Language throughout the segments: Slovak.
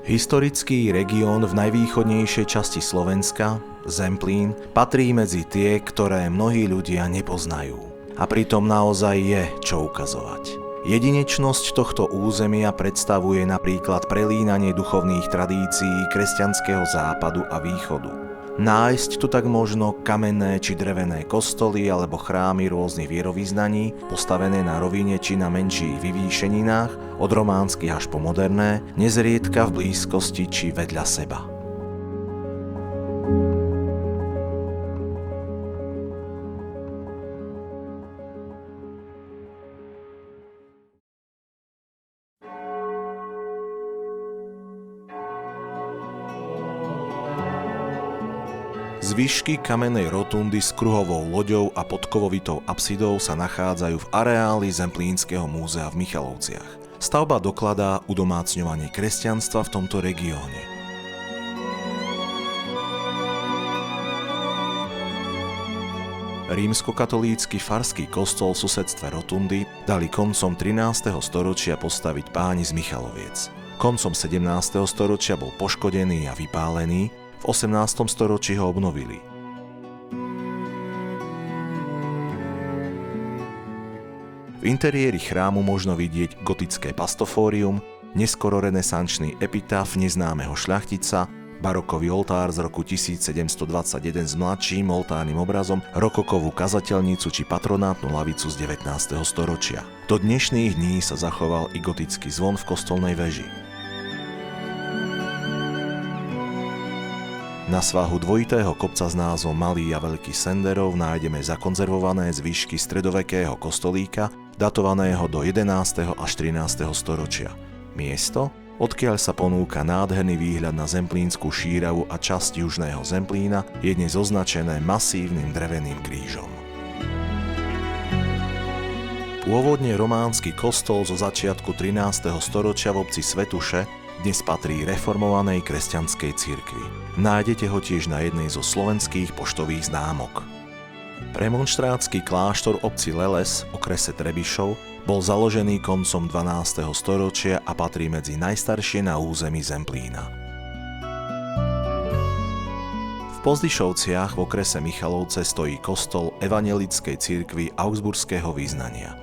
Historický región v najvýchodnejšej časti Slovenska, Zemplín, patrí medzi tie, ktoré mnohí ľudia nepoznajú. A pritom naozaj je čo ukazovať. Jedinečnosť tohto územia predstavuje napríklad prelínanie duchovných tradícií kresťanského západu a východu. Nájsť tu tak možno kamenné či drevené kostoly alebo chrámy rôznych vierovyznaní, postavené na rovine či na menších vyvýšeninách, od románskych až po moderné, nezriedka v blízkosti či vedľa seba. Zvyšky kamennej rotundy s kruhovou loďou a podkovovitou apsidou sa nachádzajú v areáli Zemplínskeho múzea v Michalovciach. Stavba dokladá udomácňovanie kresťanstva v tomto regióne. Rímskokatolícky farský kostol v susedstve rotundy dali koncom 13. storočia postaviť páni z Michaloviec. Koncom 17. storočia bol poškodený a vypálený, v 18. storočí ho obnovili. V interiéri chrámu možno vidieť gotické pastofórium, neskoro renesančný epitaf neznámeho šľachtica, barokový oltár z roku 1721 s mladším oltárnym obrazom, rokokovú kazateľnicu či patronátnu lavicu z 19. storočia. Do dnešných dní sa zachoval i gotický zvon v kostolnej veži. Na svahu dvojitého kopca s názvom Malý a Veľký Senderov nájdeme zakonzervované zvyšky stredovekého kostolíka, datovaného do 11. až 13. storočia. Miesto, odkiaľ sa ponúka nádherný výhľad na Zemplínsku šíravu a časť južného Zemplína, je dnes označené masívnym dreveným krížom. Pôvodne románsky kostol zo začiatku 13. storočia v obci Svetuše dnes patrí reformovanej kresťanskej cirkvi. Nájdete ho tiež na jednej zo slovenských poštových známok. Premonštrátsky kláštor obci Leles, okrese Trebišov, bol založený koncom 12. storočia a patrí medzi najstaršie na území Zemplína. V Pozdyšovciach v okrese Michalovce stojí kostol evanjelickej cirkvi augsburského vyznania.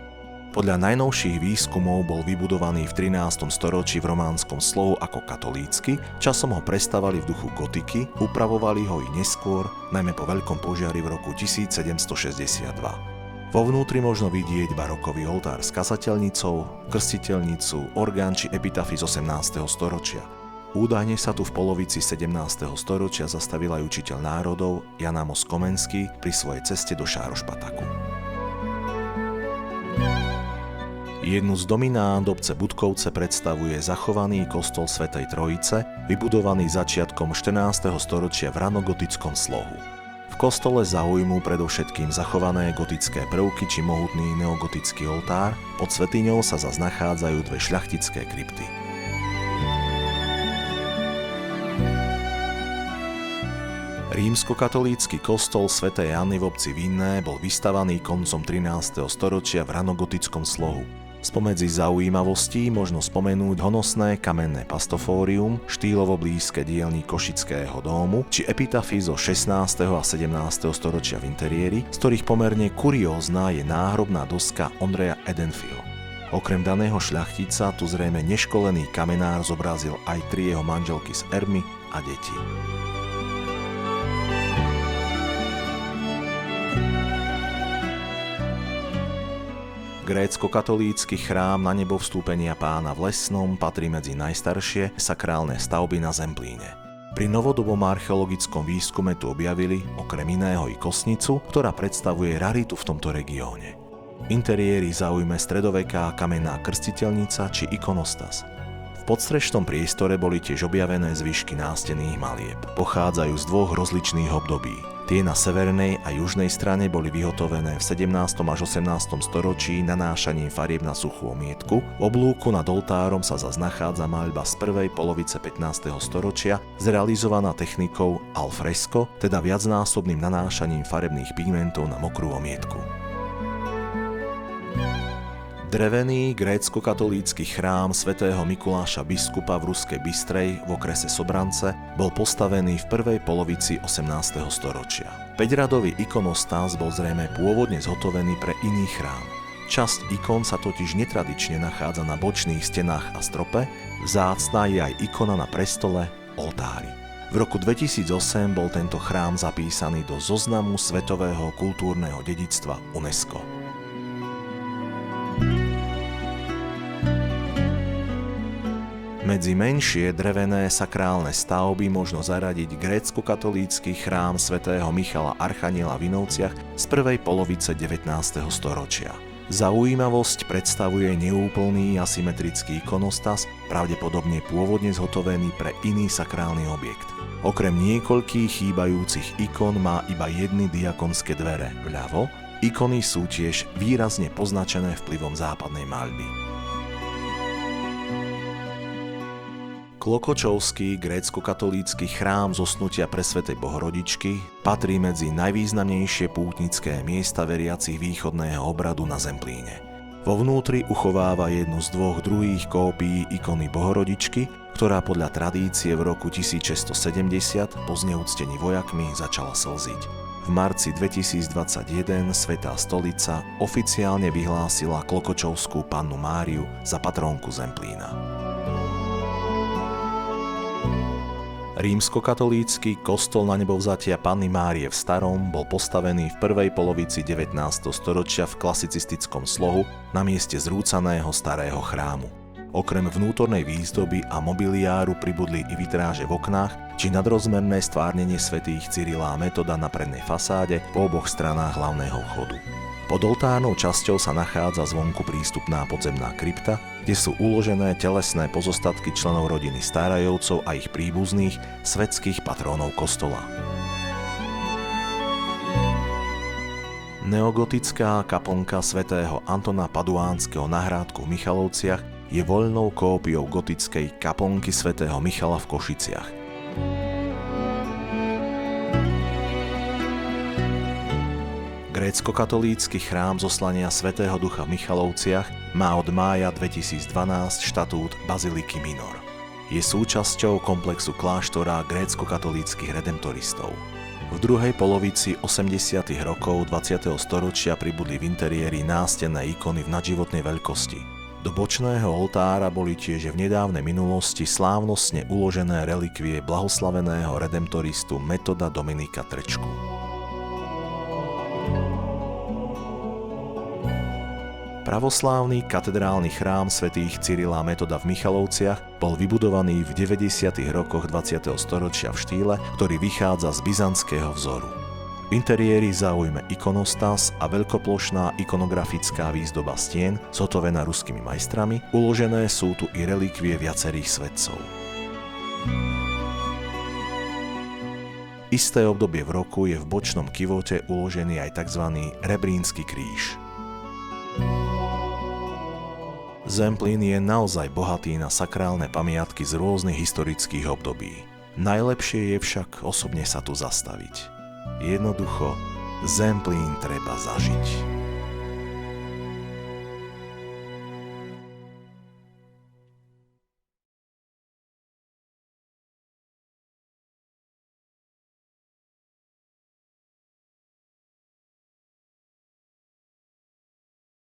Podľa najnovších výskumov bol vybudovaný v 13. storočí v románskom slohu ako katolícky, časom ho prestavali v duchu gotiky, upravovali ho i neskôr, najmä po veľkom požiari v roku 1762. Vo vnútri možno vidieť barokový oltár s kazateľnicou, krstiteľnicu, orgán či epitafy z 18. storočia. Údajne sa tu v polovici 17. storočia zastavil aj učiteľ národov Jan Amos Komenský pri svojej ceste do Šárošpataku. Jednu z dominant obce Budkovce predstavuje zachovaný kostol Svätej Trojice, vybudovaný začiatkom 14. storočia v ranogotickom slohu. V kostole zaujmú predovšetkým zachované gotické prvky či mohutný neogotický oltár, pod svätyňou sa zas nachádzajú dve šľachtické krypty. Rímskokatolícky kostol svätej Anny v obci Vinné bol vystavaný koncom 13. storočia v ranogotickom slohu. Spomedzi zaujímavostí možno spomenúť honosné kamenné pastofórium, štýlovo blízke dielni Košického dómu, či epitafy zo 16. a 17. storočia v interiéri, z ktorých pomerne kuriózna je náhrobná doska Ondreja Edenfiho. Okrem daného šľachtica tu zrejme neškolený kamenár zobrazil aj 3 jeho manželky z Ermy a deti. Grécko-katolícky chrám na nebo vstúpenia Pána v Lesnom patrí medzi najstaršie sakrálne stavby na Zemplíne. Pri novodobom archeologickom výskume tu objavili, okrem iného i kostnicu, ktorá predstavuje raritu v tomto regióne. Interiéry zaujme stredoveká kamenná krstiteľnica či ikonostas. V podstrešnom priestore boli tiež objavené zvyšky nástenných malieb. Pochádzajú z 2 rozličných období. Tie na severnej a južnej strane boli vyhotovené v 17. až 18. storočí nanášaním farieb na suchú omietku. V oblúku nad oltárom sa zas nachádza maľba z prvej polovice 15. storočia, zrealizovaná technikou al fresco, teda viacnásobným nanášaním farebných pigmentov na mokrú omietku. Drevený grécko-katolícky chrám svätého Mikuláša biskupa v Ruskej Bystrej v okrese Sobrance bol postavený v prvej polovici 18. storočia. 5-radový ikonostáz bol zrejme pôvodne zhotovený pre iný chrám. Časť ikon sa totiž netradične nachádza na bočných stenách a strope, vzácna je aj ikona na prestole, oltári. V roku 2008 bol tento chrám zapísaný do zoznamu svetového kultúrneho dedičstva UNESCO. Medzi menšie drevené sakrálne stavby možno zaradiť grécko-katolícky chrám svätého Michala Archaniela v Inovciach z prvej polovice 19. storočia. Zaujímavosť predstavuje neúplný asymetrický ikonostas, pravdepodobne pôvodne zhotovený pre iný sakrálny objekt. Okrem niekoľkých chýbajúcich ikon má iba jedny diakonské dvere vľavo, ikony sú tiež výrazne poznačené vplyvom západnej maľby. Klokočovský grécko-katolícky chrám Zosnutia Presvätej Bohorodičky patrí medzi najvýznamnejšie pútnické miesta veriacich východného obradu na Zemplíne. Vo vnútri uchováva jednu z dvoch druhých kópií ikony Bohorodičky, ktorá podľa tradície v roku 1670 po zneúctení vojakmi začala slziť. V marci 2021 Svätá stolica oficiálne vyhlásila Klokočovskú Pannu Máriu za patrónku Zemplína. Rímskokatolícky kostol na nebovzatia Panny Márie v Starom bol postavený v prvej polovici 19. storočia v klasicistickom slohu na mieste zrúcaného starého chrámu. Okrem vnútornej výzdoby a mobiliáru pribudli i vitráže v oknách či nadrozmerné stvárnenie svätých Cyrila a Metoda na prednej fasáde po oboch stranách hlavného vchodu. Pod oltárnou časťou sa nachádza zvonku prístupná podzemná krypta, kde sú uložené telesné pozostatky členov rodiny Stárajovcov a ich príbuzných, svetských patrónov kostola. Neogotická kaplnka svätého Antona Paduánskeho na Hrádku v Michalovciach je voľnou kópiou gotickej kaplnky svätého Michala v Košiciach. Grécko-katolícky chrám Zoslania svätého Ducha v Michalovciach má od mája 2012 štatút Baziliky Minor. Je súčasťou komplexu kláštora grécko-katolíckych redemptoristov. V druhej polovici 80. rokov 20. storočia pribudli v interiéri nástenné ikony v nadživotnej veľkosti. Do bočného oltára boli tiež v nedávnej minulosti slávnostne uložené relikvie blahoslaveného redemptoristu Metoda Dominika Trčku. Pravoslávny katedrálny chrám svätých Cyrila a Metoda v Michalovciach bol vybudovaný v 90. rokoch 20. storočia v štýle, ktorý vychádza z byzantského vzoru. V interiéri zaujme ikonostas a veľkoplošná ikonografická výzdoba stien, zhotovená ruskými majstrami, uložené sú tu i relikvie viacerých svätcov. Isté obdobie v roku je v bočnom kivote uložený aj tzv. Rebrínsky kríž. Zemplín je naozaj bohatý na sakrálne pamiatky z rôznych historických období. Najlepšie je však osobne sa tu zastaviť. Jednoducho, Zemplín treba zažiť.